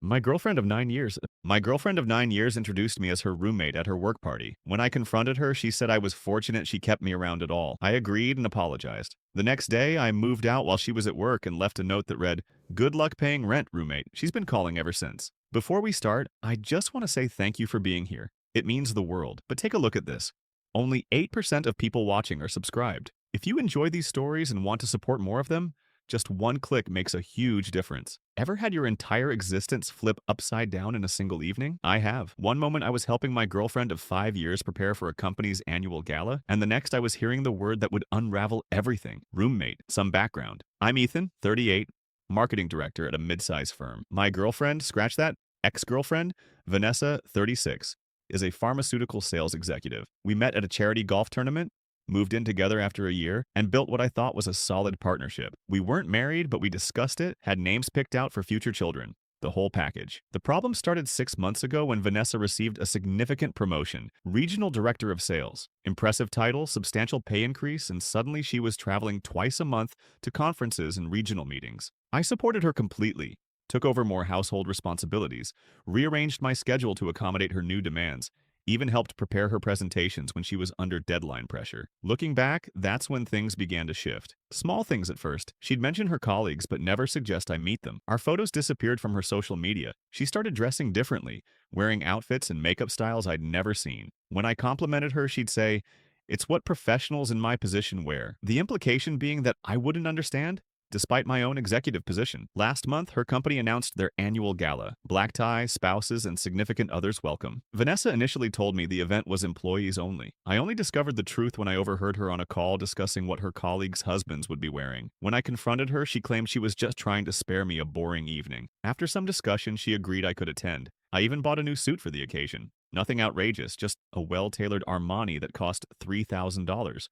My girlfriend of 9 years introduced me as her roommate at her work party. When I confronted her, she said I was fortunate she kept me around at all. I agreed and apologized. The next day, I moved out while she was at work and left a note that read, "Good luck paying rent, roommate." She's been calling ever since. Before we start, I just want to say thank you for being here. It means the world. But take a look at this. Only 8% of people watching are subscribed. If you enjoy these stories and want to support more of them, just one click makes a huge difference. Ever had your entire existence flip upside down in a single evening? I have. One moment I was helping my girlfriend of 5 years prepare for a company's annual gala, and the next I was hearing the word that would unravel everything. Roommate. Some background. I'm Ethan, 38, marketing director at a mid-size firm. My girlfriend, scratch that, ex-girlfriend, Vanessa, 36, is a pharmaceutical sales executive. We met at a charity golf tournament, moved in together after a year, and built what I thought was a solid partnership. We weren't married, but we discussed it, had names picked out for future children. The whole package. The problem started 6 months ago when Vanessa received a significant promotion, regional director of sales. Impressive title, substantial pay increase, and suddenly she was traveling twice a month to conferences and regional meetings. I supported her completely, took over more household responsibilities, rearranged my schedule to accommodate her new demands, even helped prepare her presentations when she was under deadline pressure. Looking back, that's when things began to shift. Small things at first. She'd mention her colleagues but never suggest I meet them. Our photos disappeared from her social media. She started dressing differently, wearing outfits and makeup styles I'd never seen. When I complimented her, she'd say, "It's what professionals in my position wear." The implication being that I wouldn't understand? Despite my own executive position. Last month, her company announced their annual gala. Black tie, spouses, and significant others welcome. Vanessa initially told me the event was employees only. I only discovered the truth when I overheard her on a call discussing what her colleagues' husbands would be wearing. When I confronted her, she claimed she was just trying to spare me a boring evening. After some discussion, she agreed I could attend. I even bought a new suit for the occasion. Nothing outrageous, just a well-tailored Armani that cost $3,000.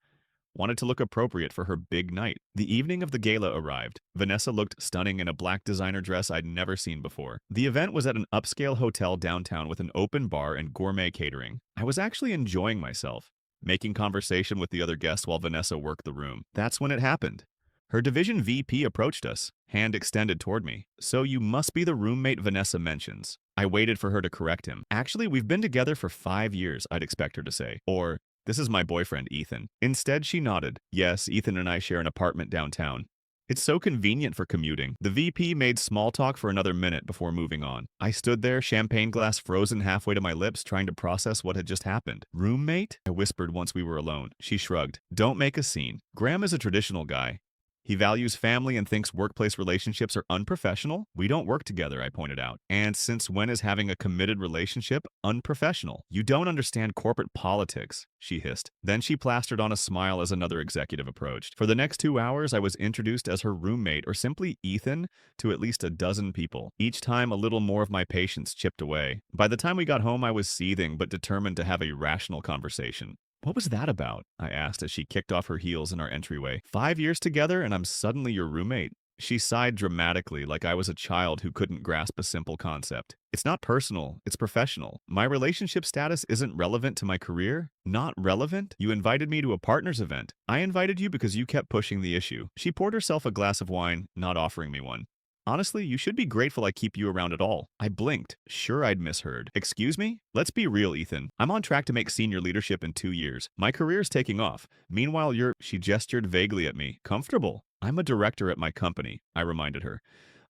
Wanted to look appropriate for her big night. The evening of the gala arrived. Vanessa looked stunning in a black designer dress I'd never seen before. The event was at an upscale hotel downtown with an open bar and gourmet catering. I was actually enjoying myself, making conversation with the other guests while Vanessa worked the room. That's when it happened. Her division VP approached us, hand extended toward me. "So you must be the roommate Vanessa mentions." I waited for her to correct him. "Actually, we've been together for 5 years," I'd expect her to say. Or, "This is my boyfriend, Ethan." Instead, she nodded. "Yes, Ethan and I share an apartment downtown. It's so convenient for commuting." The VP made small talk for another minute before moving on. I stood there, champagne glass frozen halfway to my lips, trying to process what had just happened. "Roommate?" I whispered once we were alone. She shrugged. "Don't make a scene. Graham is a traditional guy. He values family and thinks workplace relationships are unprofessional. We don't work together," I pointed out. "And since when is having a committed relationship unprofessional?" "You don't understand corporate politics," she hissed. Then she plastered on a smile as another executive approached. For the next 2 hours, I was introduced as her roommate, or simply Ethan, to at least a dozen people. Each time, a little more of my patience chipped away. By the time we got home, I was seething but determined to have a rational conversation. "What was that about?" I asked as she kicked off her heels in our entryway. 5 years together and I'm suddenly your roommate?" She sighed dramatically like I was a child who couldn't grasp a simple concept. "It's not personal, it's professional. My relationship status isn't relevant to my career." "Not relevant? You invited me to a partner's event." "I invited you because you kept pushing the issue." She poured herself a glass of wine, not offering me one. "Honestly, you should be grateful I keep you around at all." I blinked, sure I'd misheard. "Excuse me? Let's be real, Ethan. I'm on track to make senior leadership in 2 years. My career's taking off. Meanwhile, you're—" She gestured vaguely at me. "Comfortable? I'm a director at my company," I reminded her.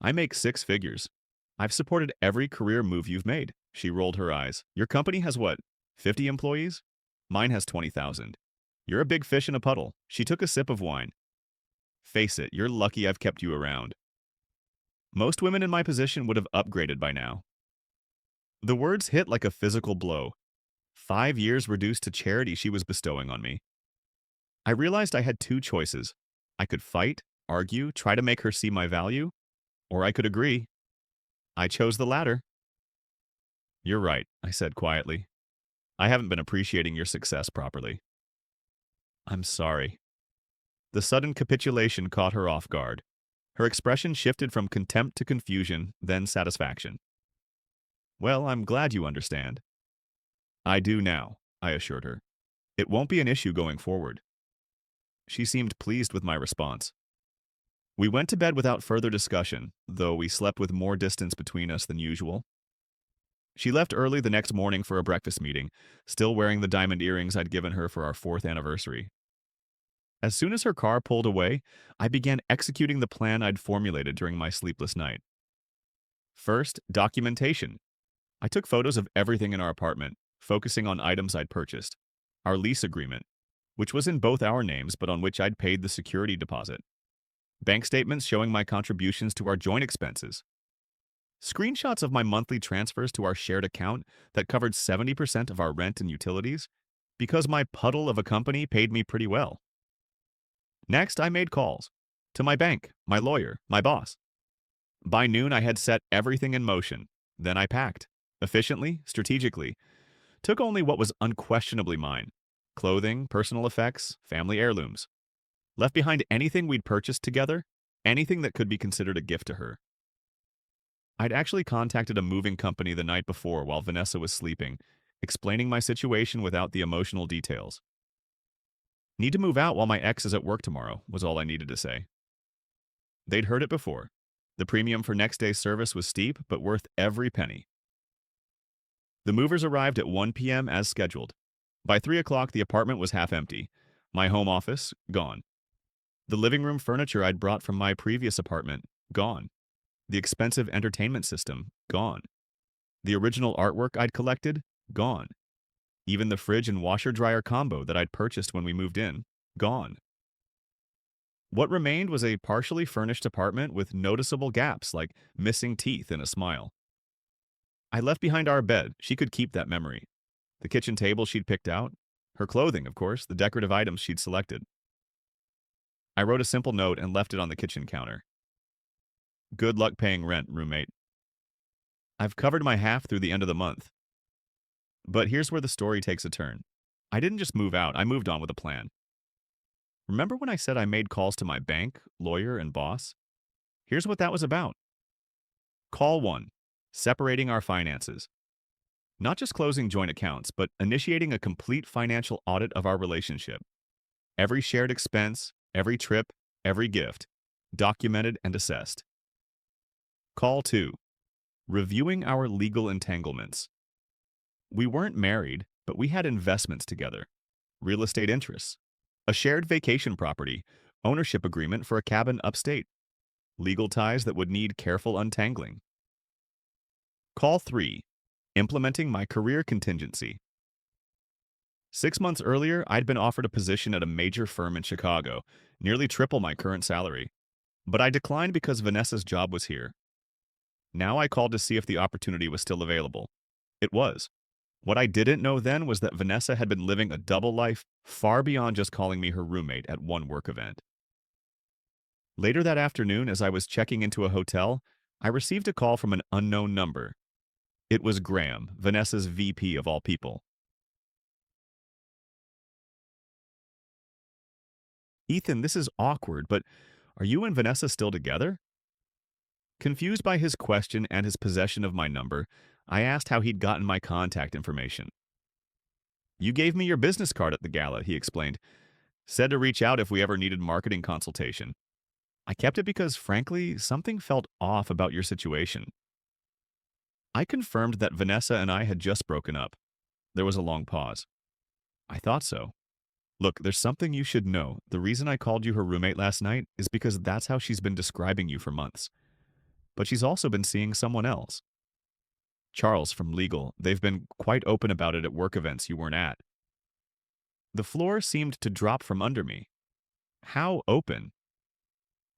"I make 6 figures. I've supported every career move you've made." She rolled her eyes. "Your company has what, 50 employees? Mine has 20,000. You're a big fish in a puddle." She took a sip of wine. "Face it, you're lucky I've kept you around. Most women in my position would have upgraded by now." The words hit like a physical blow. 5 years reduced to charity she was bestowing on me. I realized I had two choices. I could fight, argue, try to make her see my value, or I could agree. I chose the latter. "You're right," I said quietly. "I haven't been appreciating your success properly." "I'm sorry." The sudden capitulation caught her off guard. Her expression shifted from contempt to confusion, then satisfaction. "Well, I'm glad you understand." "I do now," I assured her. "It won't be an issue going forward." She seemed pleased with my response. We went to bed without further discussion, though we slept with more distance between us than usual. She left early the next morning for a breakfast meeting, still wearing the diamond earrings I'd given her for our 4th anniversary. As soon as her car pulled away, I began executing the plan I'd formulated during my sleepless night. First, documentation. I took photos of everything in our apartment, focusing on items I'd purchased. Our lease agreement, which was in both our names but on which I'd paid the security deposit. Bank statements showing my contributions to our joint expenses. Screenshots of my monthly transfers to our shared account that covered 70% of our rent and utilities, because my puddle of a company paid me pretty well. Next, I made calls. To my bank, my lawyer, my boss. By noon, I had set everything in motion. Then I packed. Efficiently, strategically. Took only what was unquestionably mine. Clothing, personal effects, family heirlooms. Left behind anything we'd purchased together, anything that could be considered a gift to her. I'd actually contacted a moving company the night before while Vanessa was sleeping, explaining my situation without the emotional details. Need to move out while my ex is at work tomorrow, was all I needed to say. They'd heard it before. The premium for next day's service was steep, but worth every penny. The movers arrived at 1 p.m. as scheduled. By 3 o'clock, the apartment was half empty. My home office, gone. The living room furniture I'd brought from my previous apartment, gone. The expensive entertainment system, gone. The original artwork I'd collected, gone. Even the fridge and washer-dryer combo that I'd purchased when we moved in, gone. What remained was a partially furnished apartment with noticeable gaps like missing teeth in a smile. I left behind our bed. She could keep that memory. The kitchen table she'd picked out. Her clothing, of course, the decorative items she'd selected. I wrote a simple note and left it on the kitchen counter. Good luck paying rent, roommate. I've covered my half through the end of the month. But here's where the story takes a turn. I didn't just move out, I moved on with a plan. Remember when I said I made calls to my bank, lawyer, and boss? Here's what that was about. Call 1. Separating our finances. Not just closing joint accounts, but initiating a complete financial audit of our relationship. Every shared expense, every trip, every gift, documented and assessed. Call 2. Reviewing our legal entanglements. We weren't married, but we had investments together. Real estate interests. A shared vacation property. Ownership agreement for a cabin upstate. Legal ties that would need careful untangling. Call 3. Implementing my career contingency. 6 months earlier, I'd been offered a position at a major firm in Chicago, nearly triple my current salary. But I declined because Vanessa's job was here. Now I called to see if the opportunity was still available. It was. What I didn't know then was that Vanessa had been living a double life far beyond just calling me her roommate at one work event. Later that afternoon, as I was checking into a hotel, I received a call from an unknown number. It was Graham, Vanessa's VP of all people. Ethan, this is awkward, but are you and Vanessa still together? Confused by his question and his possession of my number, I asked how he'd gotten my contact information. You gave me your business card at the gala, he explained. Said to reach out if we ever needed marketing consultation. I kept it because, frankly, something felt off about your situation. I confirmed that Vanessa and I had just broken up. There was a long pause. I thought so. Look, there's something you should know. The reason I called you her roommate last night is because that's how she's been describing you for months. But she's also been seeing someone else. Charles from legal. They've been quite open about it at work events you weren't at. The floor seemed to drop from under me. How open?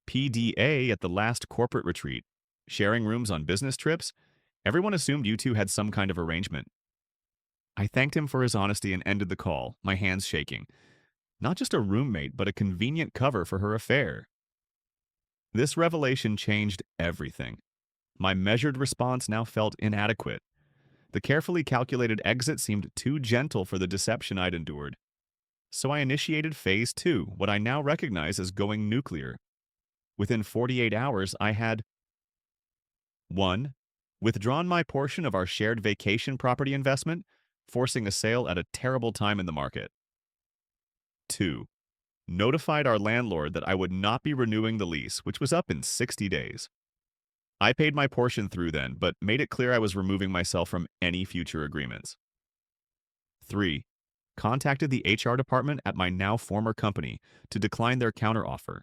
PDA at the last corporate retreat. Sharing rooms on business trips. Everyone assumed you two had some kind of arrangement. I thanked him for his honesty and ended the call, my hands shaking. Not just a roommate, but a convenient cover for her affair. This revelation changed everything. My measured response now felt inadequate. The carefully calculated exit seemed too gentle for the deception I'd endured. So I initiated phase 2, what I now recognize as going nuclear. Within 48 hours, I had 1. Withdrawn my portion of our shared vacation property investment, forcing a sale at a terrible time in the market. 2. notified our landlord that I would not be renewing the lease, which was up in 60 days. I paid my portion through then, but made it clear I was removing myself from any future agreements. 3. Contacted the HR department at my now former company to decline their counteroffer,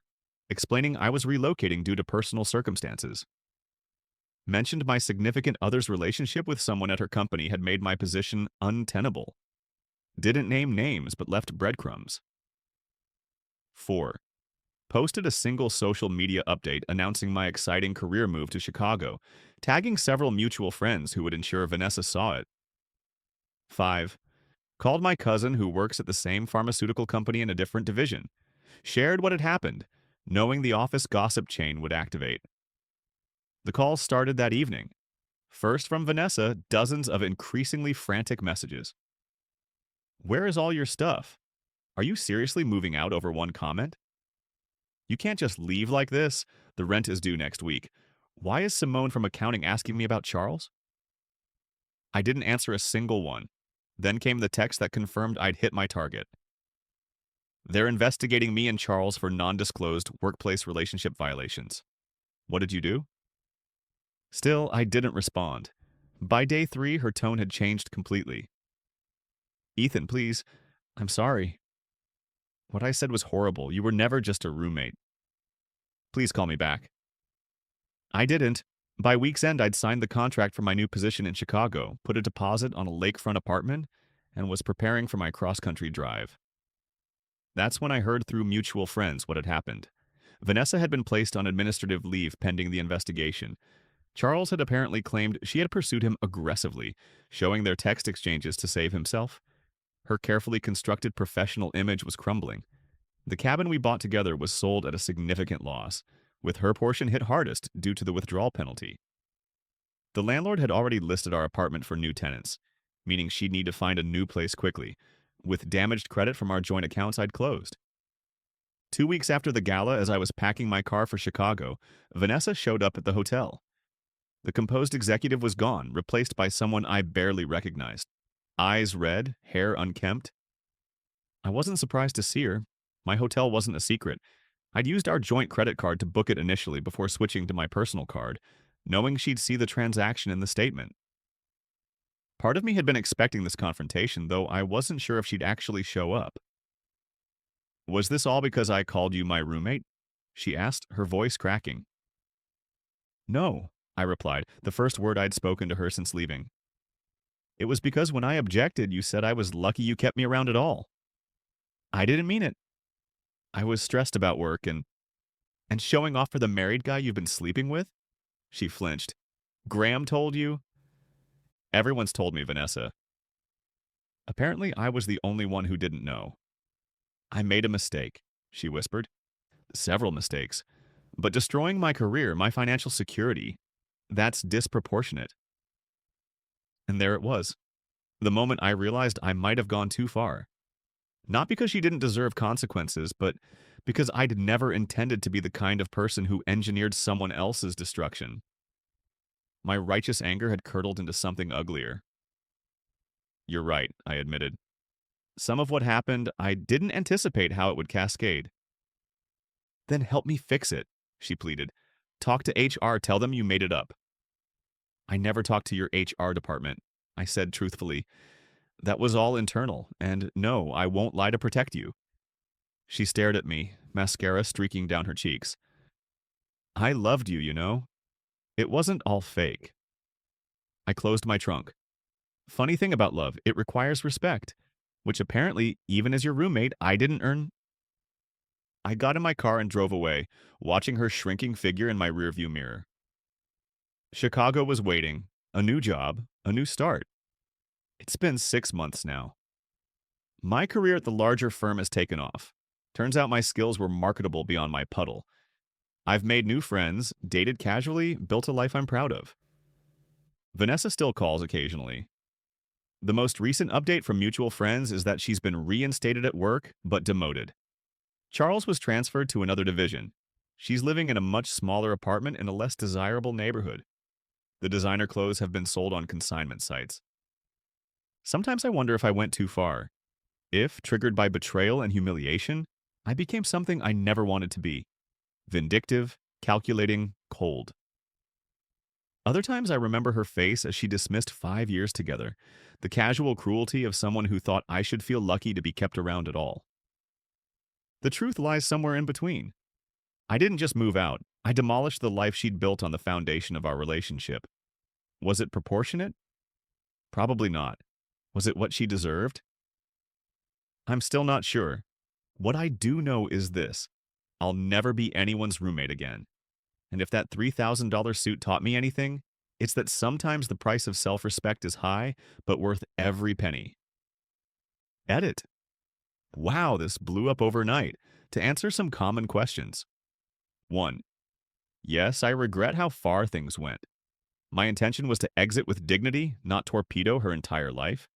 explaining I was relocating due to personal circumstances. Mentioned my significant other's relationship with someone at her company had made my position untenable. Didn't name names but left breadcrumbs. 4. Posted a single social media update announcing my exciting career move to Chicago, tagging several mutual friends who would ensure Vanessa saw it. 5. Called my cousin who works at the same pharmaceutical company in a different division. Shared what had happened, knowing the office gossip chain would activate. The call started that evening. First from Vanessa, dozens of increasingly frantic messages. Where is all your stuff? Are you seriously moving out over one comment? You can't just leave like this. The rent is due next week. Why is Simone from accounting asking me about Charles? I didn't answer a single one. Then came the text that confirmed I'd hit my target. They're investigating me and Charles for non-disclosed workplace relationship violations. What did you do? Still, I didn't respond. By day 3, her tone had changed completely. Ethan, please. I'm sorry. What I said was horrible. You were never just a roommate. Please call me back. I didn't. By week's end, I'd signed the contract for my new position in Chicago, put a deposit on a lakefront apartment, and was preparing for my cross-country drive. That's when I heard through mutual friends what had happened. Vanessa had been placed on administrative leave pending the investigation. Charles had apparently claimed she had pursued him aggressively, showing their text exchanges to save himself. Her carefully constructed professional image was crumbling. The cabin we bought together was sold at a significant loss, with her portion hit hardest due to the withdrawal penalty. The landlord had already listed our apartment for new tenants, meaning she'd need to find a new place quickly. With damaged credit from our joint accounts, I'd closed. 2 weeks after the gala, as I was packing my car for Chicago, Vanessa showed up at the hotel. The composed executive was gone, replaced by someone I barely recognized. Eyes red, hair unkempt. I wasn't surprised to see her. My hotel wasn't a secret. I'd used our joint credit card to book it initially before switching to my personal card, knowing she'd see the transaction in the statement. Part of me had been expecting this confrontation, though I wasn't sure if she'd actually show up. Was this all because I called you my roommate? She asked, her voice cracking. No, I replied, the first word I'd spoken to her since leaving. It was because when I objected, you said I was lucky you kept me around at all. I didn't mean it. I was stressed about work and showing off for the married guy you've been sleeping with? She flinched. Graham told you? Everyone's told me, Vanessa. Apparently, I was the only one who didn't know. I made a mistake, she whispered. Several mistakes. But destroying my career, my financial security, that's disproportionate. And there it was. The moment I realized I might have gone too far. Not because she didn't deserve consequences, but because I'd never intended to be the kind of person who engineered someone else's destruction. My righteous anger had curdled into something uglier. You're right, I admitted. Some of what happened, I didn't anticipate how it would cascade. Then help me fix it, she pleaded. Talk to HR, tell them you made it up. I never talked to your HR department, I said truthfully. That was all internal, and no, I won't lie to protect you. She stared at me, mascara streaking down her cheeks. I loved you, you know. It wasn't all fake. I closed my trunk. Funny thing about love, it requires respect, which apparently, even as your roommate, I didn't earn. I got in my car and drove away, watching her shrinking figure in my rearview mirror. Chicago was waiting. A new job, a new start. It's been 6 months now. My career at the larger firm has taken off. Turns out my skills were marketable beyond my puddle. I've made new friends, dated casually, built a life I'm proud of. Vanessa still calls occasionally. The most recent update from mutual friends is that she's been reinstated at work, but demoted. Charles was transferred to another division. She's living in a much smaller apartment in a less desirable neighborhood. The designer clothes have been sold on consignment sites. Sometimes I wonder if I went too far. If, triggered by betrayal and humiliation, I became something I never wanted to be: vindictive, calculating, cold. Other times I remember her face as she dismissed 5 years together, the casual cruelty of someone who thought I should feel lucky to be kept around at all. The truth lies somewhere in between. I didn't just move out, I demolished the life she'd built on the foundation of our relationship. Was it proportionate? Probably not. Was it what she deserved? I'm still not sure. What I do know is this: I'll never be anyone's roommate again. And if that $3,000 suit taught me anything, it's that sometimes the price of self-respect is high, but worth every penny. Edit. Wow, this blew up overnight. To answer some common questions. 1. Yes, I regret how far things went. My intention was to exit with dignity, not torpedo her entire life.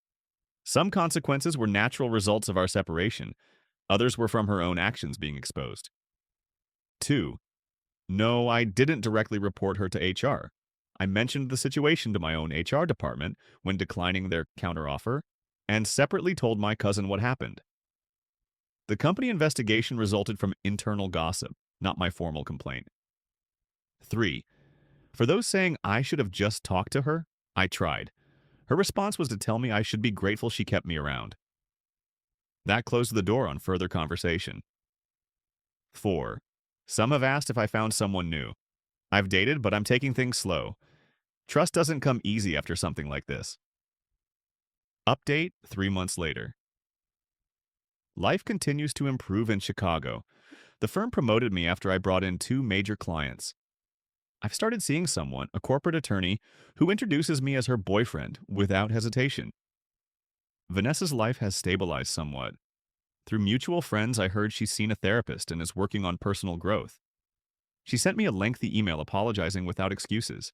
Some consequences were natural results of our separation. Others were from her own actions being exposed. 2. No, I didn't directly report her to HR. I mentioned the situation to my own HR department when declining their counteroffer, and separately told my cousin what happened. The company investigation resulted from internal gossip, not my formal complaint. 3. For those saying I should have just talked to her, I tried. Her response was to tell me I should be grateful she kept me around. That closed the door on further conversation. 4. Some have asked if I found someone new. I've dated, but I'm taking things slow. Trust doesn't come easy after something like this. Update 3 months later. Life continues to improve in Chicago. The firm promoted me after I brought in 2 major clients. I've started seeing someone, a corporate attorney, who introduces me as her boyfriend without hesitation. Vanessa's life has stabilized somewhat. Through mutual friends, I heard she's seen a therapist and is working on personal growth. She sent me a lengthy email apologizing without excuses.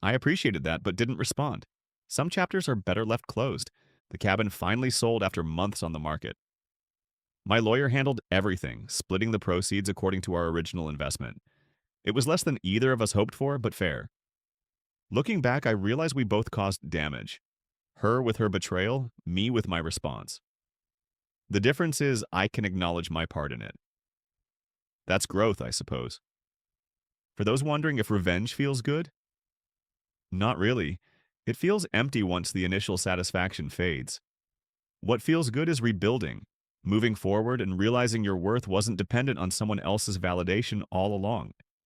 I appreciated that, but didn't respond. Some chapters are better left closed. The cabin finally sold after months on the market. My lawyer handled everything, splitting the proceeds according to our original investment. It was less than either of us hoped for, but fair. Looking back, I realize we both caused damage. Her with her betrayal, me with my response. The difference is I can acknowledge my part in it. That's growth, I suppose. For those wondering if revenge feels good, not really. It feels empty once the initial satisfaction fades. What feels good is rebuilding, moving forward and realizing your worth wasn't dependent on someone else's validation all along.